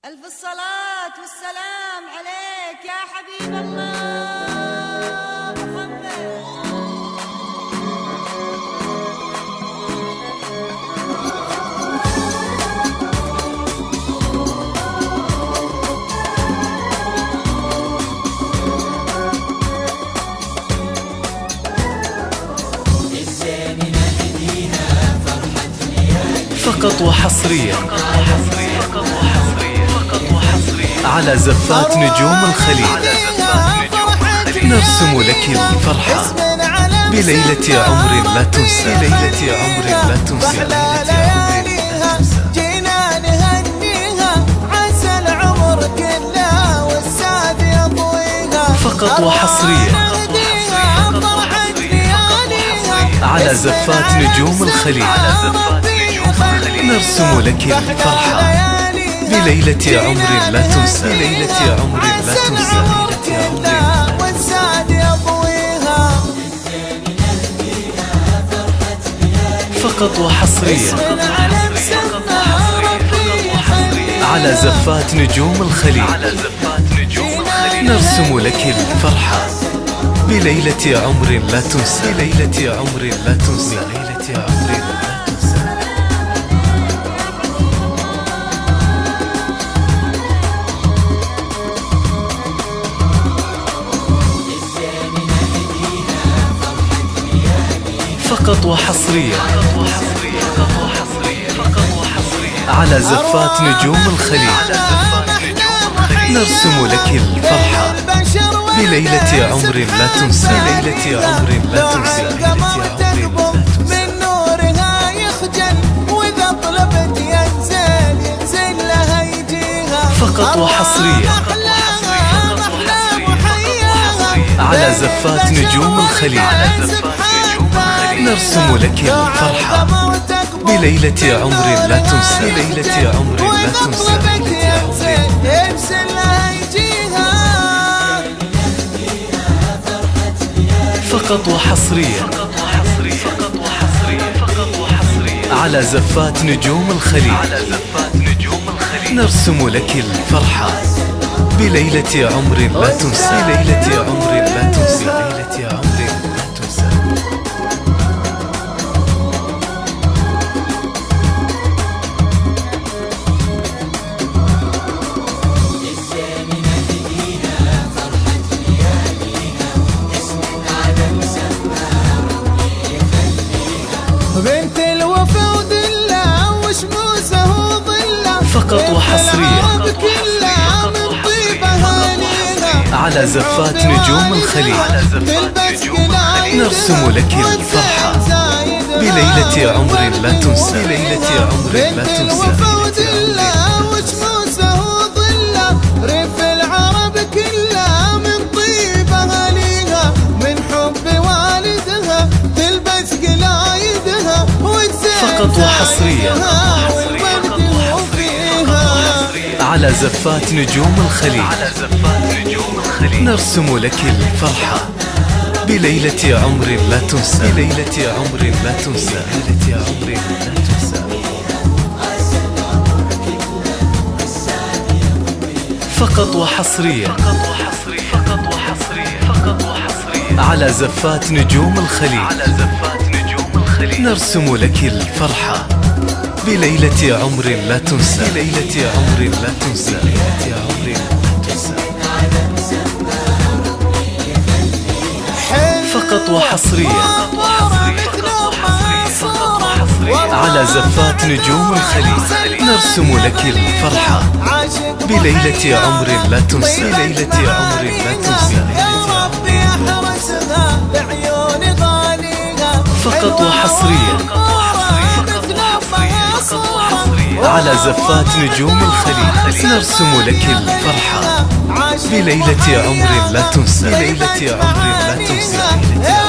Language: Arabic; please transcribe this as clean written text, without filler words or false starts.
ألف الصلاة والسلام عليك يا حبيب الله محمد. فقط وحصريا على زفات نجوم الخليج نرسم لك الفرحة بليلة عمر لا تنسى، بليلة عمر لا تنسى، جينا نهنيها عسى العمر كله والسعد يطويها. فقط وحصريا على زفات نجوم الخليج نرسم لك الفرحة بليلة عمر لا تنسى، بليلة عمر لا تنسى، بليلة عمر والسعد يطويها. فقط وحصريا على زفات نجوم الخليج نرسم لك الفرحة بليلة عمر لا تنسى، بليلة عمر لا تنسى، بليلة عمر لا تنسى. فقط وحصريا على زفات نجوم الخليج نرسم لك الفرحة بليلة عمر لا تنسى، بليلة عمر لا تنسى، بليلة عمر لا تنسى. من نورها يخجل واذا طلبت ينزل لها يجيها. فقط وحصريا على زفات نجوم الخليج نرسم لك الفرحة بليلة عمر لا تنسى، بليلة عمر لا تنسى، بليلة عمر. فقط وحصريا على زفات نجوم الخليج نرسم لك الفرحة بليلة عمر لا تنسى، بليلة عمر لا تنسى، بليلة عمر لا تنسى. بنت الوفا ودلة وشموسه وظلة. فقط وحصريا على زفات نجوم الخليج نرسم لك الفرحة بليلة عمر لا تنسى، بليلة عمر لا تنسى، بليلة عمر. وشموسه وظلة ريف العرب كلها من طيبها ليها. من حب والدها تلبس قلايدها فقط وحصريا على زفات نجوم الخليج نرسم لك الفرحة بليلة عمر لا تنسى، بليلة عمر لا تنسى، بليلة عمر لا تنسى. فقط وحصريا على زفات نجوم الخليج نرسم لك الفرحة بليلة عمر لا تنسى، بليلة عمر لا تنسى، بليلة عمر لا تنسى. فقط وحصريا على زفات نجوم الخليج نرسم لك الفرحة بليلة عمر لا تنسى، بليلة عمر لا تنسى، فقط وحصريا على زفات نجوم الخليج نرسم لك الفرحة بليلة عمر لا تنسى، بليلة عمر لا تنسى، بليلة